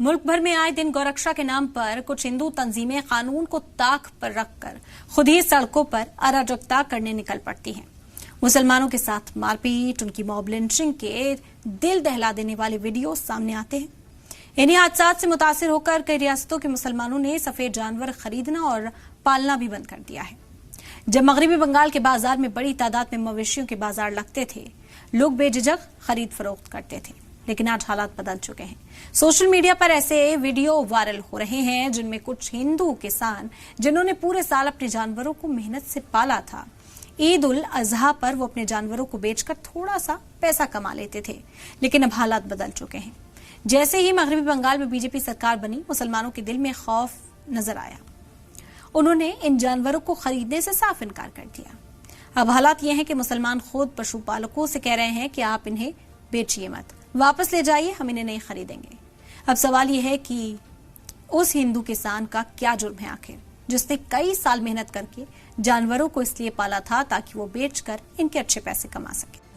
मुल्क भर में आए दिन गौरक्षा के नाम पर कुछ हिंदू तंजीमें कानून को ताक पर रखकर खुद ही सड़कों पर अराजकता करने निकल पड़ती हैं। मुसलमानों के साथ मारपीट, उनकी मॉब लिंचिंग के दिल दहला देने वाले वीडियो सामने आते हैं। इन्हीं हादसात से मुतासिर होकर कई रियासतों के मुसलमानों ने सफेद जानवर खरीदना और पालना भी बंद कर दिया है। जब मगरबी बंगाल के बाजार में बड़ी तादाद में मवेशियों के बाजार लगते थे, लोग बेझिझक खरीद फरोख्त करते थे, लेकिन आज हालात बदल चुके हैं। सोशल मीडिया पर ऐसे वीडियो वायरल हो रहे हैं जिनमें कुछ हिंदू किसान, जिन्होंने पूरे साल अपने जानवरों को मेहनत से पाला था, ईद उल अजहा पर वो अपने जानवरों को बेचकर थोड़ा सा पैसा कमा लेते थे। लेकिन अब हालात बदल चुके हैं। जैसे ही मगरबी बंगाल में बीजेपी सरकार बनी, मुसलमानों के दिल में खौफ नजर आया। उन्होंने इन जानवरों को खरीदने से साफ इनकार कर दिया। अब हालात ये हैं कि मुसलमान खुद पशुपालकों से कह रहे हैं कि आप इन्हें बेचिए मत, वापस ले जाइए, हम इन्हें नहीं खरीदेंगे। अब सवाल यह है कि उस हिंदू किसान का क्या जुर्म है आखिर, जिसने कई साल मेहनत करके जानवरों को इसलिए पाला था ताकि वो बेचकर इनके अच्छे पैसे कमा सके।